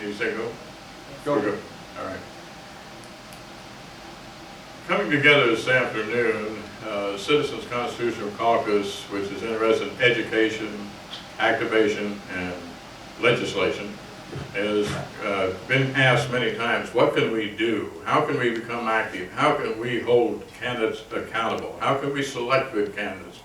You say go? Go. Go. All right. Coming together this afternoon, Citizens Constitutional Caucus, which is interested in education, activation, and legislation, has been asked many times, what can we do? How can we become active? How can we hold candidates accountable? How can we select good candidates?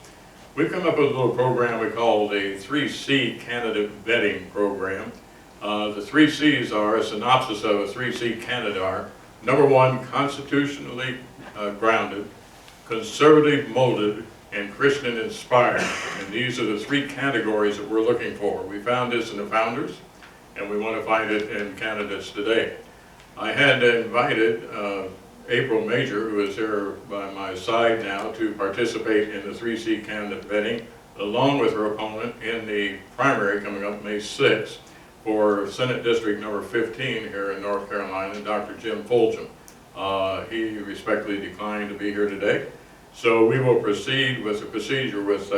We've come up with a little program we call the 3C Candidate Vetting Program. The 3 C's are a synopsis of a 3C candidate are: number one, constitutionally grounded, conservative molded, and Christian inspired. And these are the 3 categories that we're looking for. We found this in the founders, and we want to find it in candidates today. I had invited April Major, who is here by my side now, to participate in the 3C candidate vetting, along with her opponent in the primary coming up May 6th for Senate District number 15 here in North Carolina, Dr. Jim Fulgham. He respectfully declined to be here today. So we will proceed with the procedure with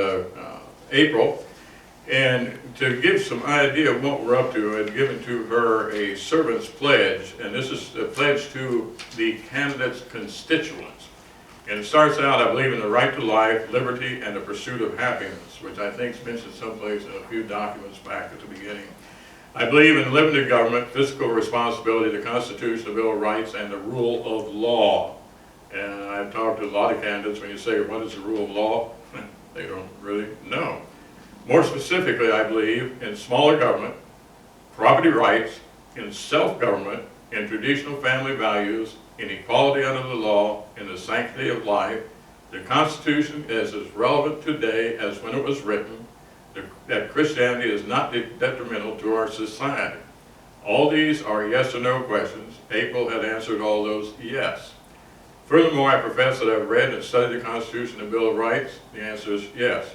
April. And to give some idea of what we're up to, I've given to her a servant's pledge, and this is a pledge to the candidate's constituents. And it starts out, I believe, in the right to life, liberty, and the pursuit of happiness, which I think is mentioned someplace in a few documents back at the beginning. I believe in limited government, fiscal responsibility, the Constitution, the Bill of Rights, and the rule of law. And I've talked to a lot of candidates. When you say, what is the rule of law? They don't really know. More specifically, I believe in smaller government, property rights, in self-government, in traditional family values, in equality under the law, in the sanctity of life. The Constitution is as relevant today as when it was written, that Christianity is not detrimental to our society. All these are yes or no questions. April had answered all those yes. Furthermore, I profess that I've read and studied the Constitution and Bill of Rights. The answer is yes.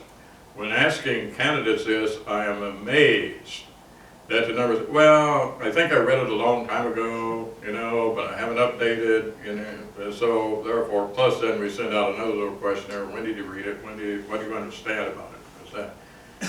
When asking candidates this, I am amazed that the numbers, well, I think I read it a long time ago, but I haven't updated, and so therefore, plus then we send out another little questionnaire. When did you read it? What do you understand about it? What's that?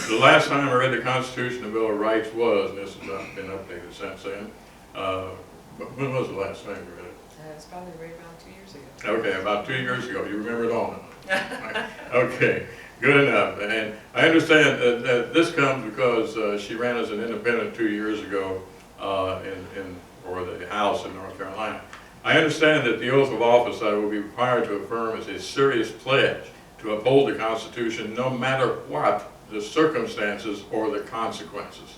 The last time I read the Constitution and Bill of Rights was, and this has not been updated since then, but when was the last time you read it? It was probably right around 2 years ago. Okay, about 2 years ago. You remember it all now. Okay, good enough. And I understand that this comes because she ran as an independent 2 years ago for the House in North Carolina. I understand that the oath of office I will be required to affirm is a serious pledge to uphold the Constitution no matter what the circumstances or the consequences.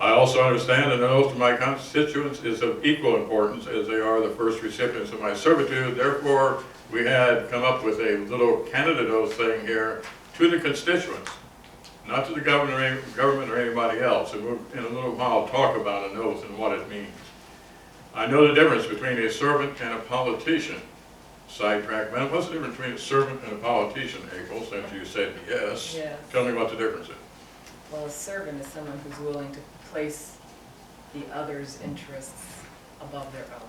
I also understand that an oath to my constituents is of equal importance as they are the first recipients of my servitude. Therefore, we had come up with a little candidate oath thing here to the constituents, not to the government or anybody else. And we'll in a little while talk about an oath and what it means. I know the difference between a servant and a politician. Sidetrack, man, what's the difference between a servant and a politician, April, since you said yes? Yes. Tell me what the difference is. Well, a servant is someone who's willing to place the other's interests above their own.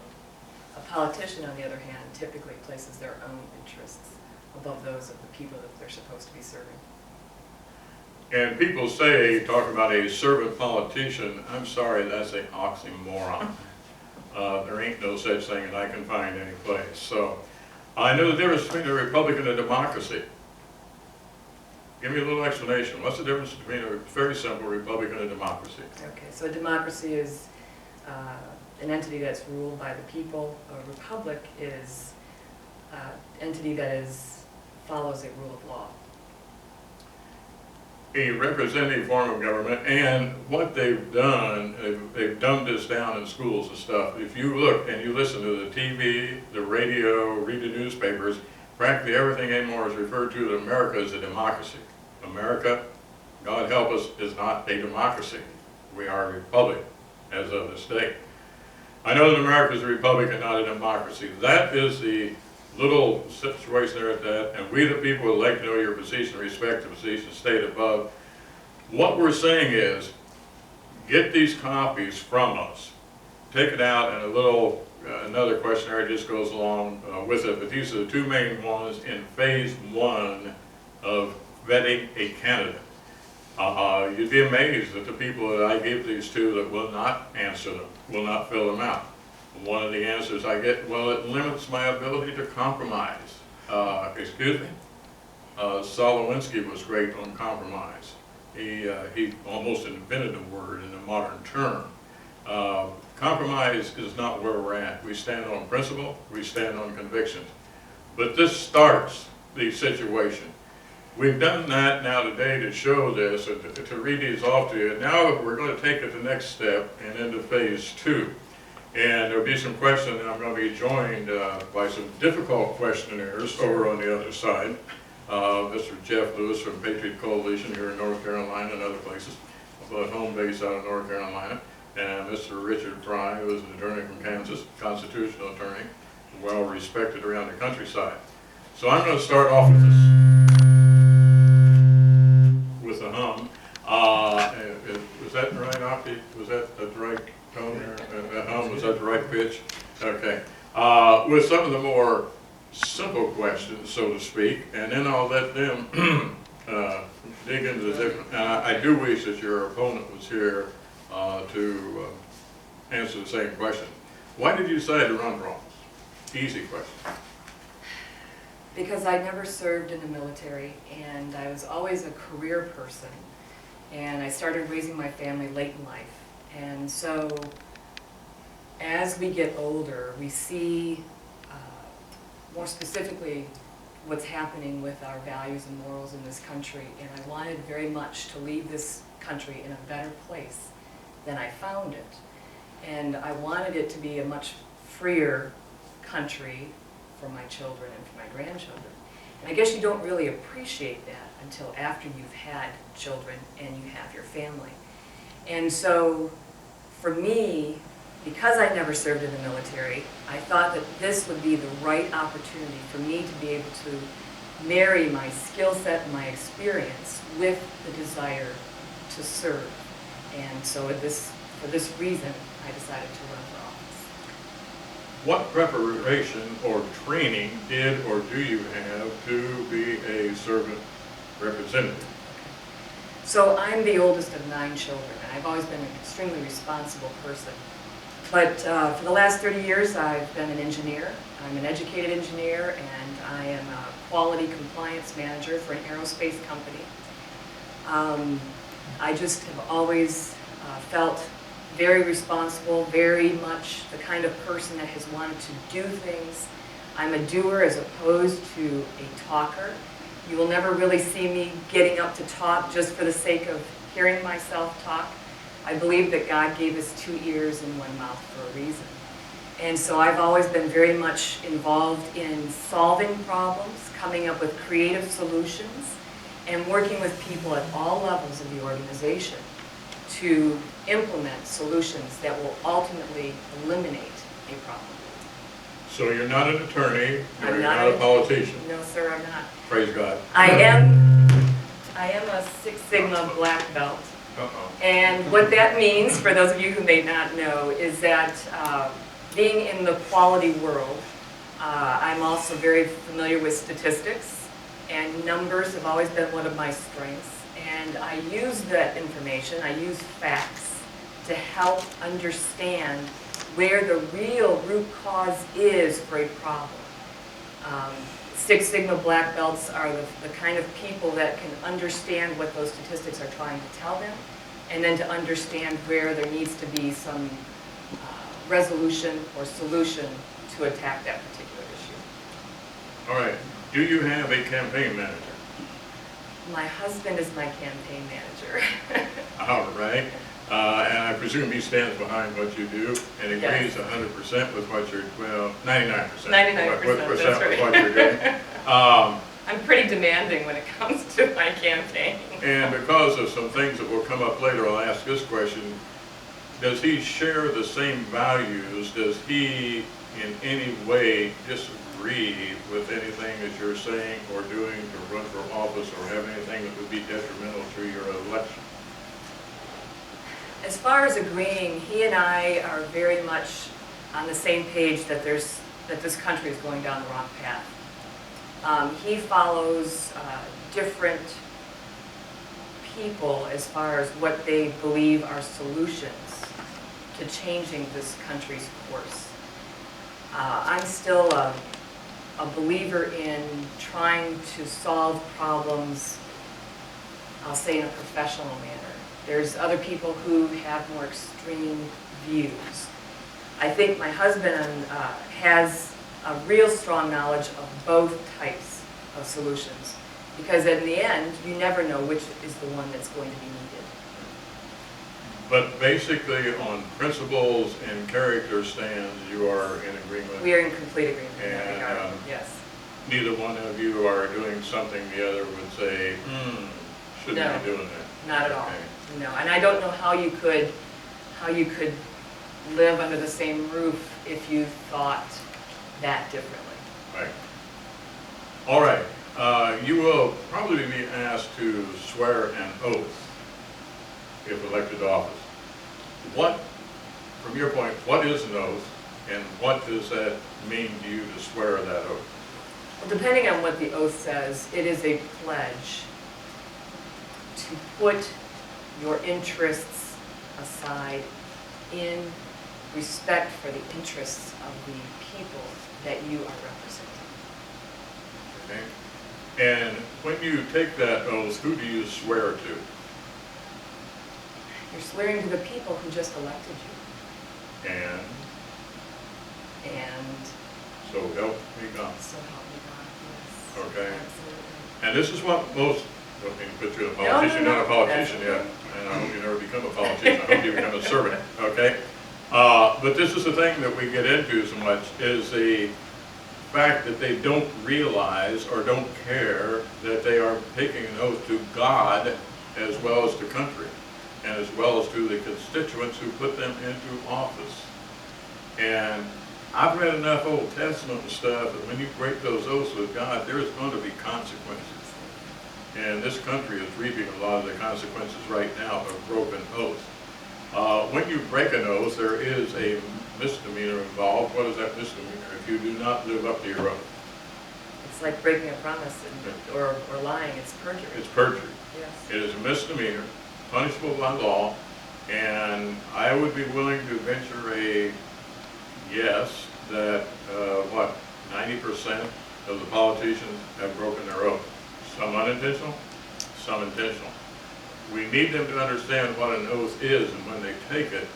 A politician, on the other hand, typically places their own interests above those of the people that they're supposed to be serving. And people say, talk about a servant politician, I'm sorry, that's an oxymoron. There ain't no such thing that I can find any place. So I know the difference between a republic and a democracy. Give me a little explanation. What's the difference between a very simple republic and a democracy? Okay, so a democracy is an entity that's ruled by the people. A republic is an entity that follows a rule of law. A representative form of government, and what they've done, they've dumbed this down in schools and stuff. If you look and you listen to the TV, the radio, read the newspapers, practically everything anymore is referred to that America as a democracy. America, God help us, is not a democracy. We are a republic as of this day. I know that America is a republic and not a democracy. That is the little situation there at that, and we the people would like to know your position, respect the position stated above. What we're saying is, get these copies from us. Take it out, and a little, another questionnaire just goes along with it, but these are the 2 main ones in phase 1 of vetting a candidate. You'd be amazed at the people that I give these to that will not answer them, will not fill them out. One of the answers I get, well, it limits my ability to compromise. Excuse me? Solowinski was great on compromise. He almost invented a word in a modern term. Compromise is not where we're at. We stand on principle, we stand on convictions. But this starts the situation. We've done that now today to show this, to read these off to you. Now we're going to take it the next step and into phase 2. And there'll be some questions, and I'm going to be joined by some difficult questionnaires over on the other side. Mr. Jeff Lewis from Patriot Coalition here in North Carolina and other places, but home base out of North Carolina. And Mr. Richard Fry, who is an attorney from Kansas, constitutional attorney, well respected around the countryside. So I'm going to start off with this. With a hum. Was that the right octave? Was that the right tone there? That hum, was that the right pitch? Okay. With some of the more simple questions, so to speak, and then I'll let them dig into the different. I do wish that your opponent was here to answer the same question. Why did you decide to run for office? Easy question. Because I never served in the military, and I was always a career person, and I started raising my family late in life. And so as we get older, we see more specifically what's happening with our values and morals in this country, and I wanted very much to leave this country in a better place than I found it. And I wanted it to be a much freer country for my children and for my grandchildren. And I guess you don't really appreciate that until after you've had children and you have your family. And so for me, because I never served in the military, I thought that this would be the right opportunity for me to be able to marry my skill set and my experience with the desire to serve. And so for this reason, I decided to run for office. What preparation or training did or do you have to be a servant representative? So I'm the oldest of 9 children, and I've always been an extremely responsible person. But for the last 30 years, I've been an engineer. I'm an educated engineer, and I am a quality compliance manager for an aerospace company. I just have always felt very responsible, very much the kind of person that has wanted to do things. I'm a doer as opposed to a talker. You will never really see me getting up to talk just for the sake of hearing myself talk. I believe that God gave us 2 ears and 1 mouth for a reason. And so I've always been very much involved in solving problems, coming up with creative solutions, and working with people at all levels of the organization to implement solutions that will ultimately eliminate a problem. So you're not an attorney, I'm you're not not a politician. No, sir, I'm not. Praise God. I am a Six Sigma black belt. And what that means, for those of you who may not know, is that being in the quality world, I'm also very familiar with statistics, and numbers have always been one of my strengths. And I use that information, I use facts, to help understand where the real root cause is for a problem. Six Sigma black belts are the kind of people that can understand what those statistics are trying to tell them, and then to understand where there needs to be some resolution or solution to attack that particular issue. All right. Do you have a campaign manager? My husband is my campaign manager. All right. And I presume he stands behind what you do and agrees 100% with what you're, well, 99%. 99%, with that's right. what you're doing. I'm pretty demanding when it comes to my campaign. And because of some things that will come up later, I'll ask this question. Does he share the same values? Does he in any way disagree with anything that you're saying or doing to run for office, or have anything that would be detrimental to your election? As far as agreeing, he and I are very much on the same page that this country is going down the wrong path. He follows different people as far as what they believe are solutions to changing this country's course. I'm still a believer in trying to solve problems, I'll say in a professional manner. There's other people who have more extreme views. I think my husband has a real strong knowledge of both types of solutions, because in the end, you never know which is the one that's going to be needed. But basically, on principles and character stands, you are in agreement. We are in complete agreement in that And, regard, yes. Neither one of you are doing something the other would say, shouldn't No, be doing that. Not at all, Okay. no. And I don't know how you could live under the same roof if you thought that differently. Right. All right. You will probably be asked to swear an oath if elected to office. What, from your point, what is an oath, and what does that mean to you to swear that oath? Well, depending on what the oath says, it is a pledge to put your interests aside in respect for the interests of the people that you are representing. Okay. And when you take that oath, who do you swear to? You're swearing to the people who just elected you. And And so help me God. so help me God, yes. Okay. Absolutely. And this is what most, I don't mean to put you in a No, politician, no, you're not a no, politician that's yet, okay. and I hope you never become a politician, I hope you become a servant, okay? But this is the thing that we get into so much, is the fact that they don't realize or don't care that they are taking an oath to God as well as to country, and as well as to the constituents who put them into office. And I've read enough Old Testament and stuff that when you break those oaths with God, there's going to be consequences. And this country is reaping a lot of the consequences right now of broken oaths. When you break an oath, there is a misdemeanor involved. What is that misdemeanor? If you do not live up to your oath. It's like breaking a promise or lying, it's perjury. It's perjury. Yes. It is a misdemeanor, punishable by law, and I would be willing to venture a yes that, 90% of the politicians have broken their oath. Some unintentional, some intentional. We need them to understand what an oath is, and when they take it,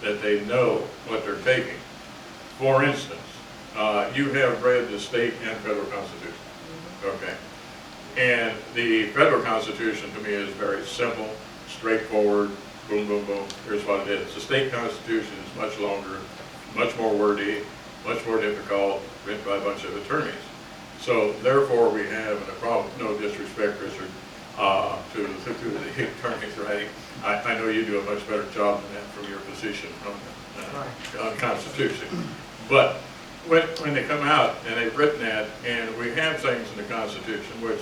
that they know what they're taking. For instance, you have read the state and federal constitution. Okay. And the federal constitution to me is very simple, straightforward, boom, boom, boom, here's what it is. The state constitution is much longer, much more wordy, much more difficult, written by a bunch of attorneys. So therefore we have, and a problem, no disrespect, Richard, to the attorneys writing. I know you do a much better job than that from your position on the Constitution. But when they come out and they've written that, and we have things in the Constitution, which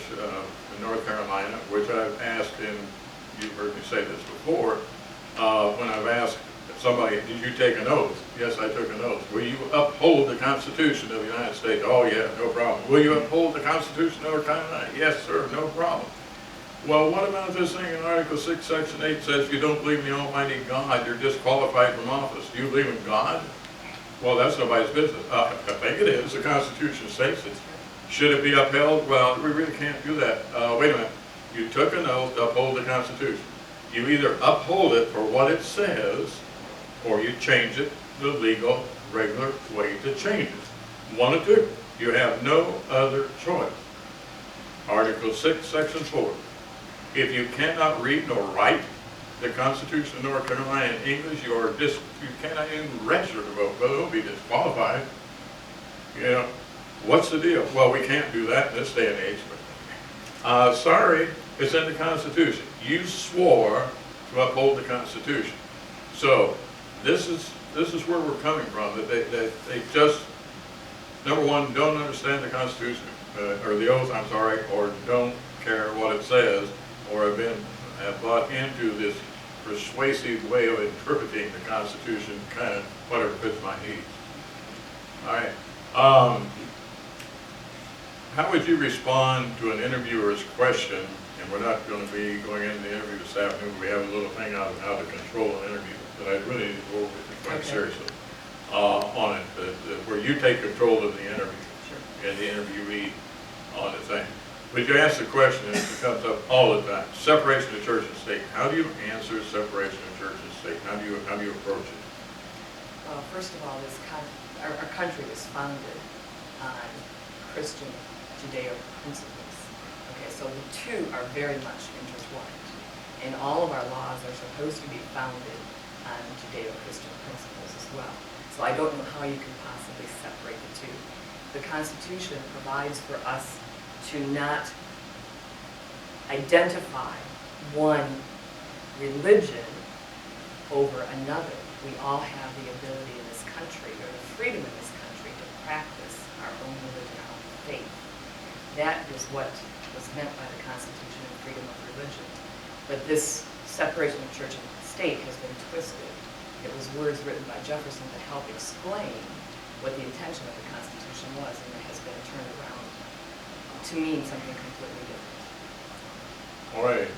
in North Carolina, which I've asked, and you've heard me say this before, when I've asked somebody, did you take an oath? Yes, I took an oath. Will you uphold the Constitution of the United States? Oh yeah, no problem. Will you uphold the Constitution of North Carolina? Yes, sir, no problem. Well, what about this thing in Article 6, Section 8 says you don't believe in the Almighty God, you're disqualified from office. Do you believe in God? Well, that's nobody's business. I think it is. The Constitution states it. Should it be upheld? Well, we really can't do that. Wait a minute. You took an oath to uphold the Constitution. You either uphold it for what it says, or you change it the legal, regular way to change it. One of two. You have no other choice. Article 6, Section 4. If you cannot read nor write the Constitution of North Carolina in English, you cannot even register to vote. Well, you'll be disqualified. You know, what's the deal? Well, we can't do that in this day and age. But, sorry, it's in the Constitution. You swore to uphold the Constitution. So this is where we're coming from. That they just, number one, don't understand the Constitution or the oath. I'm sorry, or don't care what it says, or have bought into this persuasive way of interpreting the Constitution, kind of whatever fits my needs. All right. How would you respond to an interviewer's question and we're not going to be going into the interview this afternoon. We have a little thing on how to control an interview, but I really need to go over it quite seriously on it, where you take control of the interview and the interviewee on the thing. But you ask the question, and it comes up all the time: separation of church and state. How do you answer separation of church and state? How do you approach it? Well, first of all, our country was founded on Christian Judeo principles. Okay, so the two are very much intertwined, and all of our laws are supposed to be founded on Judeo-Christian principles as well. So I don't know how you can possibly separate the two. The Constitution provides for us to not identify one religion over another. We all have the ability in this country, or the freedom in this country, to practice our own religion, our own faith. That is what was meant by the Constitution and freedom of religion. But this separation of church and state has been twisted. It was words written by Jefferson to help explain what the intention of the Constitution was, and it has been turned around to mean something completely different. All right,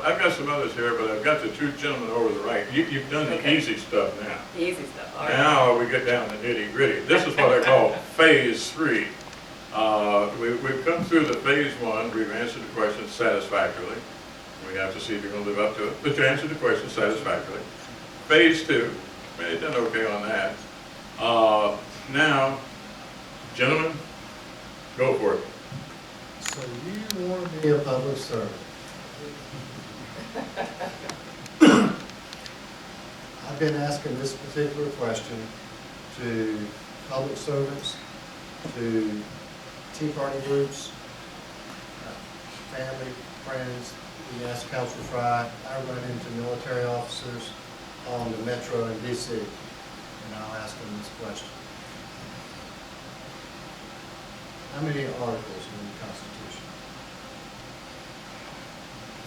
I've got some others here, but I've got the two gentlemen over the right. You've done the easy stuff now. The easy stuff, all right. Now we get down to nitty gritty. This is what I call phase 3. We've come through the phase 1. We've answered the question satisfactorily. We have to see if you're going to live up to it, but you answered the question satisfactorily. Phase 2, you've done okay on that. Now, gentlemen, go for it. So you want to be a public servant? I've been asking this particular question to public servants, to Tea Party groups, family, friends. You ask Councilor Fry. I run into military officers on the Metro in D.C., and I'll ask them this question. How many articles in the Constitution?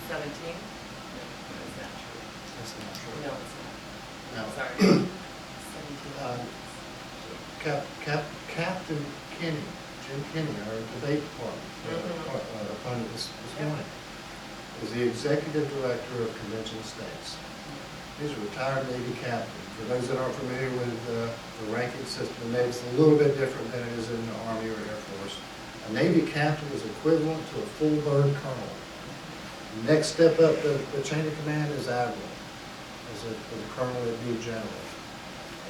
17? No, it's not true. That's not true. No, it's not. No. Sorry. 17. Captain Kenny, Jim Kenny, our debate opponent this morning, is the executive director of Convention-of-States. He's a retired Navy captain. For those that aren't familiar with the ranking system in the Navy, it's a little bit different than it is in the Army or Air Force. A Navy captain is equivalent to a full-bird colonel. The next step up the chain of command is admiral. As a colonel, it'd be general.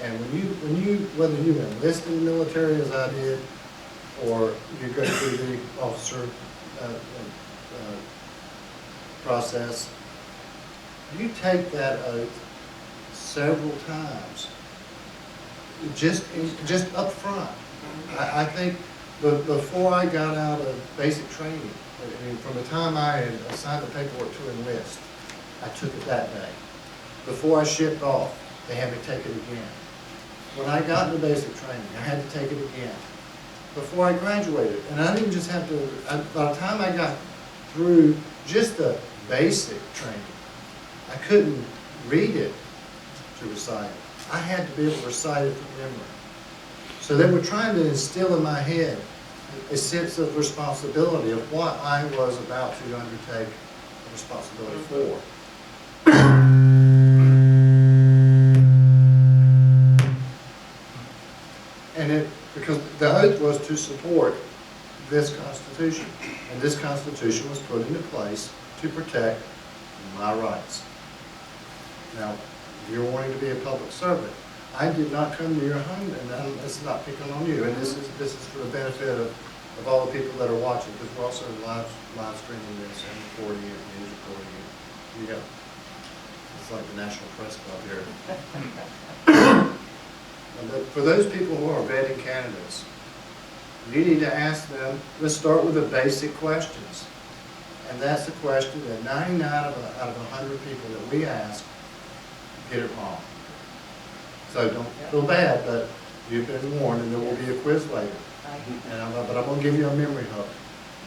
And whether you enlist in the military as I did, or you go through the officer process, you take that oath several times, just up front. I think before I got out of basic training, I mean, from the time I had signed the paperwork to enlist, I took it that day. Before I shipped off, they had me take it again. When I got into basic training, I had to take it again. Before I graduated, and I didn't just have to, by the time I got through just the basic training, I couldn't read it to recite it. I had to be able to recite it from memory. So they were trying to instill in my head a sense of responsibility of what I was about to undertake a responsibility for. And because the oath was to support this Constitution, and this Constitution was put into place to protect my rights. Now, if you're wanting to be a public servant, I did not come to your home, and it's not picking on you. And this is for the benefit of all the people that are watching, because we're also live streaming this and recording it, and news recording it. You go. It's like the National Press Club here. But for those people who are vetting candidates, you need to ask them. Let's start with the basic questions, and that's the question that 99 out of 100 people that we ask get it wrong. So don't feel bad, but you've been warned, and there will be a quiz later. But I'm going to give you a memory hook.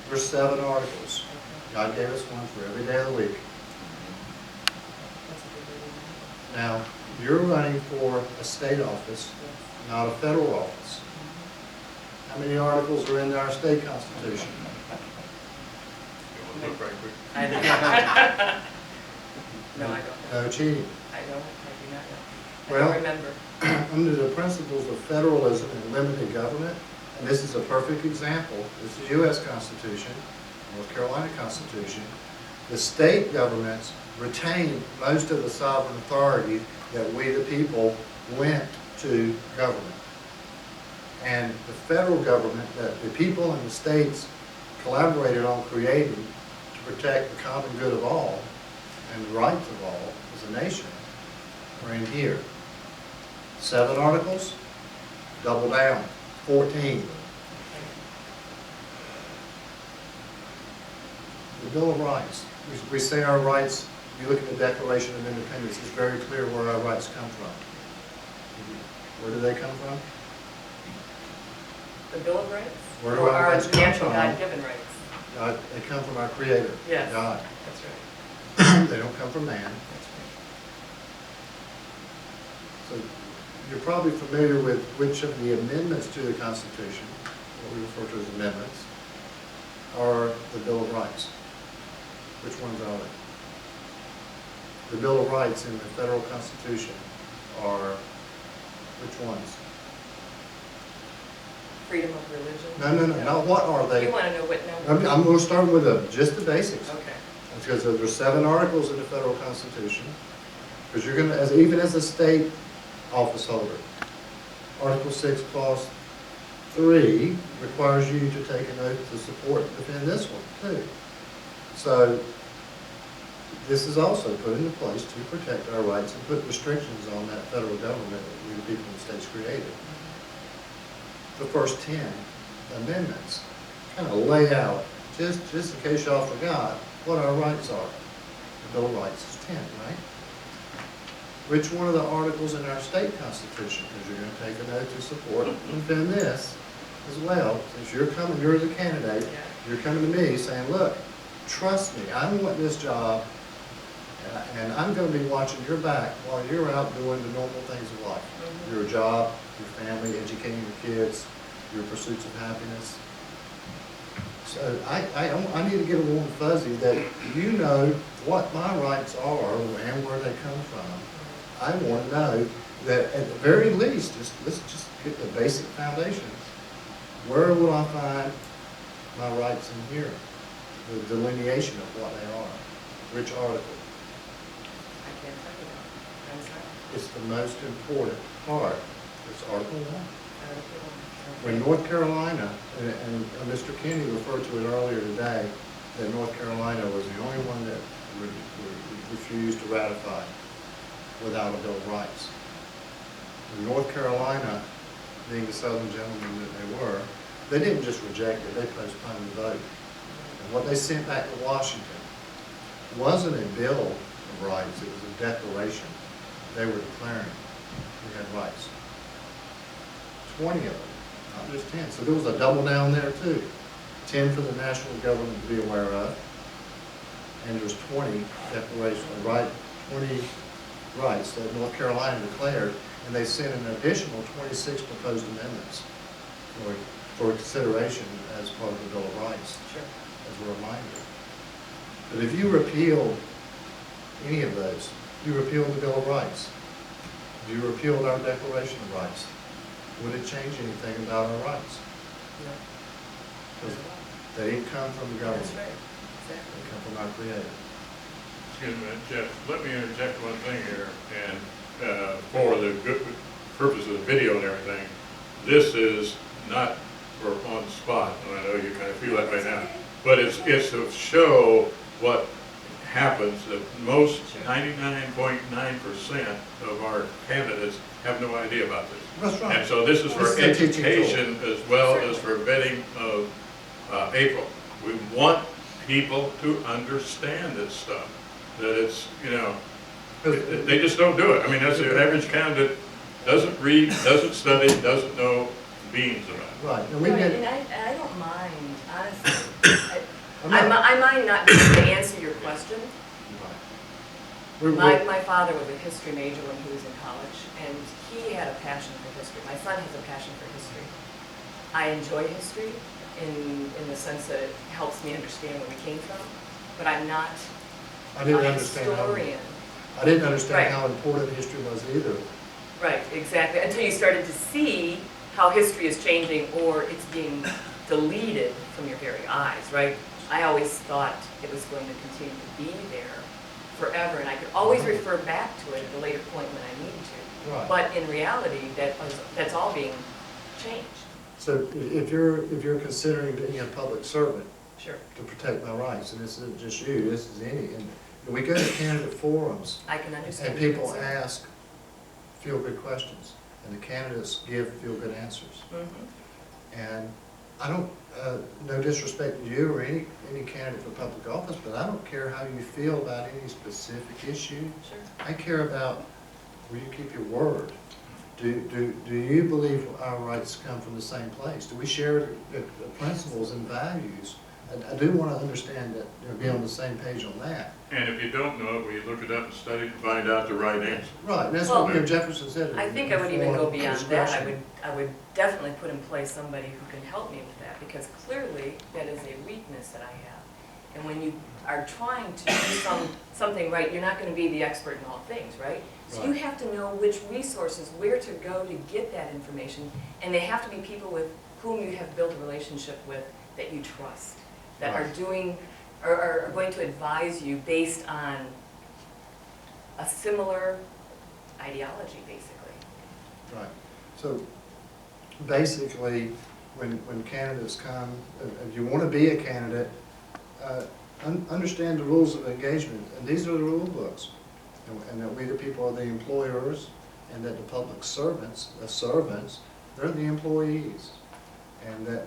There's 7 articles. God gave us one for every day of the week. Now, you're running for a state office, not a federal office. How many articles are in our state constitution? look right quick. I don't. No, I don't know. No cheating. I do not know. I Well- don't remember. Under the principles of federalism and limited government, and this is a perfect example, this is the U.S. Constitution, North Carolina Constitution, the state governments retain most of the sovereign authority that we the people lent to government. And the federal government that the people and the states collaborated on creating to protect the common good of all and the rights of all as a nation are in here. 7 articles, double down, 14. The Bill of Rights. We say our rights, if you look at the Declaration of Independence, it's very clear where our rights come from. Where do they come from? The Bill of Rights? Where do Or our our rights come natural from? God-given rights? They come from our Creator, Yes. God. That's right. They don't come from man. That's right. So you're probably familiar with which of the amendments to the Constitution, what we refer to as amendments, are the Bill of Rights. Which ones are they? The Bill of Rights in the federal Constitution are which ones? Freedom of religion? No. What are they? You want to know what number? I'm going to start with just the basics. Okay. Because there's 7 articles in the federal Constitution. Because you're going to, even as a state office holder, Article 6, Clause 3 requires you to take an oath to support and defend this one, too. So, this is also put into place to protect our rights and put restrictions on that federal government that we, the people in the states, created. The first 10 amendments kind of lay out, just in case y'all forgot, what our rights are. The Bill of Rights is 10, right? Which one of the articles in our state constitution, because you're going to take an oath to support and defend this as well, since you're as a candidate, you're coming to me saying, look, trust me, I want this job, and I'm going to be watching your back while you're out doing the normal things of life. Your job, your family, educating your kids, your pursuits of happiness. So I need to get a warm fuzzy that you know what my rights are and where they come from. I want to know that at the very least, let's just get the basic foundation. Where will I find my rights in here? The delineation of what they are. Which article? I can't tell you that. I'm sorry. It's the most important part. It's Article 1. Article 1. When North Carolina, and Mr. Kennedy referred to it earlier today, that North Carolina was the only one that refused to ratify without a Bill of Rights. And North Carolina, being the Southern gentlemen that they were, they didn't just reject it, they postponed the vote. And what they sent back to Washington wasn't a Bill of Rights, it was a declaration. They were declaring we had rights. 20 of them, not just 10. So there was a double down there too. 10 for the national government to be aware of, and there's 20 declarations, 20 rights that North Carolina declared, and they sent an additional 26 proposed amendments for consideration as part of the Bill of Rights, Sure. as a reminder. But if you repealed any of those, you repealed the Bill of Rights, if you repealed our Declaration of Rights, would it change anything about our rights? No. Because they didn't come from the government. That's right. Exactly. They come from our Creator. Excuse me, Jeff, let me interject one thing here, and for the good purpose of the video and everything, this is not for on the spot, and I know you kind of feel that right now, but it's to show what happens, that most 99.9% of our candidates have no idea about this. That's right. And so this is for This is a teaching education as well as for vetting of April. We want people to understand this stuff, that it's, you know, they just don't do it. I mean, that's the average candidate, doesn't read, doesn't study, doesn't know beans about it. Right. And we Right, get, and I don't mind, honestly. I mind not being able to answer your question. My father was a history major when he was in college, and he had a passion for history. My son has a passion for history. I enjoy history, in the sense that it helps me understand where we came from, but I'm not I didn't a understand how, historian. I didn't understand Right. how important history was either. Right, exactly, until you started to see how history is changing or it's being deleted from your very eyes, right? I always thought it was going to continue to be there forever, and I could always refer back to it at a later point when I needed to. Right. But in reality, that's all being changed. So if you're considering being a public servant Sure. to protect my rights, and this isn't just you, this is any, and we go to candidate forums, I can understand. and your people concern. ask feel-good questions, and the candidates give feel-good answers. Mhm. And I don't, no disrespect to you or any candidate for public office, but I don't care how you feel about any specific issue. Sure. I care about, will you keep your word? Do you believe our rights come from the same place? Do we share the principles and values? I do want to understand that, be on the same page on that. And if you don't know it, well, you look it up and study it and find out the right answer. Right, and that's Well, what Jefferson said. I think I would even go informed beyond that. discretion. I would definitely put in place somebody who can help me with that, because clearly that is a weakness that I have. And when you are trying to do something right, you're not going to be the expert in all things, right? So you Right. have to know which resources, where to go to get that information, and they have to be people with whom you have built a relationship with that you trust, that are Right. doing, or are going to advise you based on a similar ideology, basically. Right. So basically, when candidates come, if you want to be a candidate, understand the rules of engagement, and these are the rule books. And that we the people are the employers, and that the public servants, they're the employees. And that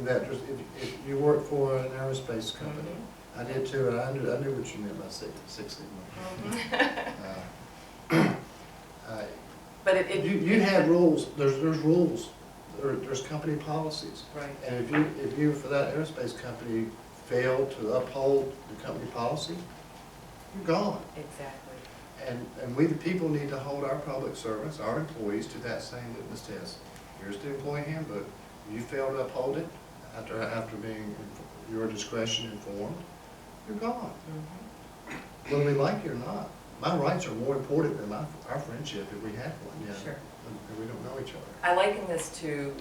there's, if you work for an aerospace company, I did too, and I knew what you meant by Six Sigma. But You have rules, there's rules, there's company policies. Right. And if you, for that aerospace company, fail to uphold the company policy, you're gone. Exactly. And we the people need to hold our public servants, our employees, to that same litmus test. Here's the employee handbook. You fail to uphold it after being your discretion informed, you're gone. Mm-hmm. Whether we like you or not. My rights are more important than our friendship if we have one, yeah. Sure. If we don't know each other. I liken this to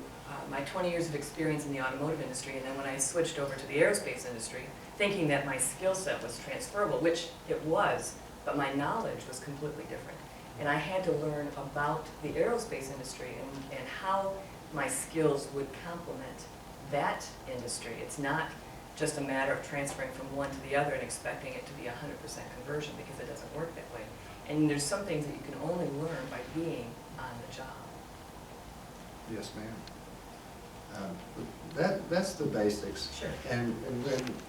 my 20 years of experience in the automotive industry, and then when I switched over to the aerospace industry, thinking that my skill set was transferable, which it was, but my knowledge was completely different. And I had to learn about the aerospace industry and how my skills would complement that industry. It's not just a matter of transferring from one to the other and expecting it to be 100% conversion, because it doesn't work that way. And there's some things that you can only learn by being on the job. Yes, ma'am. That's the basics. Sure. And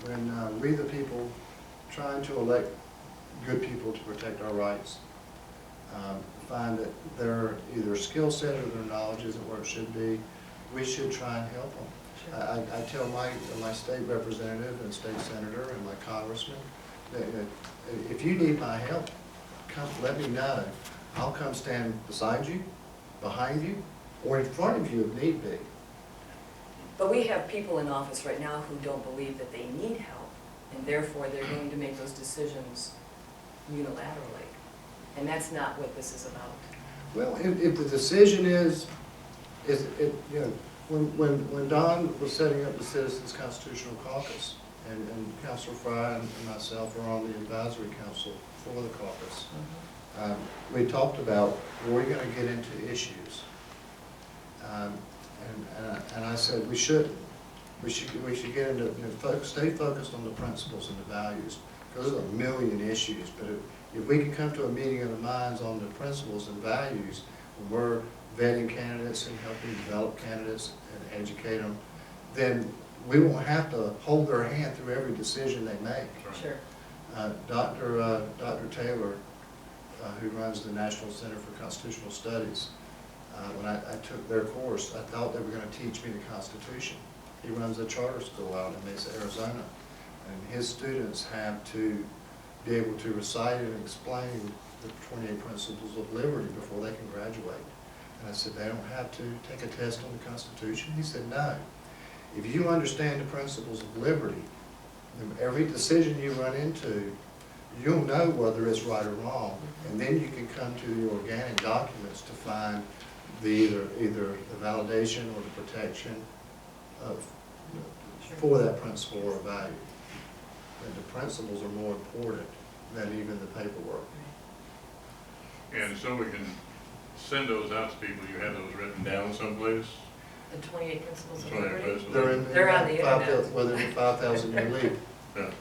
when we the people trying to elect good people to protect our rights, find that their either skill set or their knowledge isn't where it should be, we should try and help them. Sure. I tell my state representative and state senator and my congressman that if you need my help, come let me know. I'll come stand beside you, behind you, or in front of you if need be. But we have people in office right now who don't believe that they need help, and therefore they're going to make those decisions unilaterally. And that's not what this is about. Well, if the decision is it, you know, when Don was setting up the Citizens Constitutional Caucus, and Councilor Fry and myself were on the advisory council for the caucus, we talked about, were we going to get into issues? And I said we shouldn't. We should get into, stay focused on the principles and the values, because there's a million issues. But if we can come to a meeting of the minds on the principles and values, when we're vetting candidates and helping develop candidates and educate them, then we won't have to hold their hand through every decision they make. Sure. Dr. Taylor, who runs the National Center for Constitutional Studies, when I took their course, I thought they were going to teach me the Constitution. He runs a charter school out in Mesa, Arizona, and his students have to be able to recite and explain the 28 Principles of Liberty before they can graduate. And I said, they don't have to take a test on the Constitution? He said, no. If you understand the principles of liberty, then every decision you run into, you'll know whether it's right or wrong. And then you can come to the organic documents to find either the validation or the protection of, for that principle or value. And the principles are more important than even the paperwork. And so we can send those out to people. You have those written down someplace? The 28 principles of 28 liberty. principles. They're on the internet. Within the 5,000 year leap. Yeah.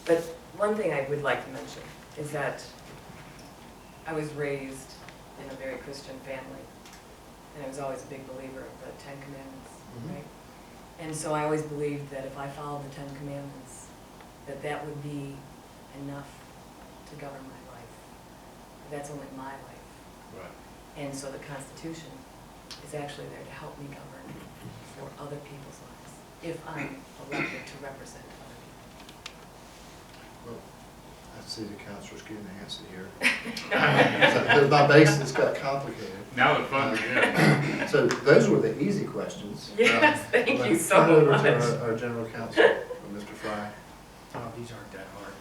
But one thing I would like to mention is that I was raised in a very Christian family, and I was always a big believer of the Ten Commandments, Mhm. right? And so I always believed that if I followed the Ten Commandments, that that would be enough to govern my life. That's only my life. Right. And so the Constitution is actually there to help me govern for other people's lives, if I'm elected to represent other people. Well, I see the counselor's giving an answer here. So, my basis got complicated. Now the fun begins. So those were the easy questions. Yes, thank Let's you so turn it over much. to our general counsel, Mr. Fry. Oh, these aren't that hard.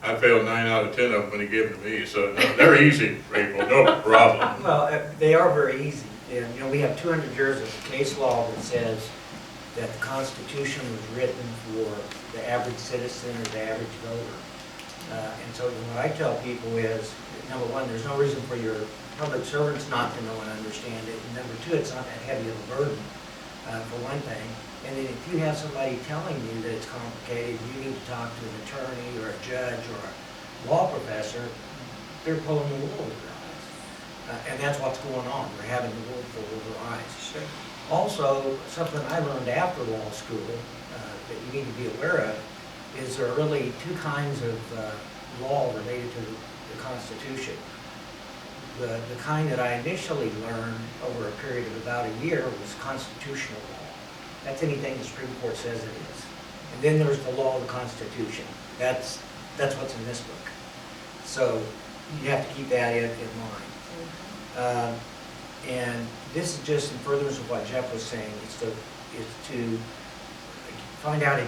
I failed 9 out of 10 of them when he gave them to me, so no, they're easy, people, no problem. Well, they are very easy. And, you know, we have 200 years of case law that says that the Constitution was written for the average citizen or the average voter. And so what I tell people is, number one, there's no reason for your public servants not to know and understand it. And number two, it's not that heavy of a burden, for one thing. And then if you have somebody telling you that it's complicated, you need to talk to an attorney or a judge or a law professor, they're pulling the wool over their eyes. And that's what's going on. We're having the wool pulled over our eyes. Sure. Also, something I learned after law school that you need to be aware of is there are really two kinds of law related to the Constitution. The kind that I initially learned over a period of about a year was constitutional law. That's anything the Supreme Court says it is. And then there's the law of the Constitution. That's what's in this book. So you have to keep that in mind. And this is just in furtherance of what Jeff was saying. It's to find out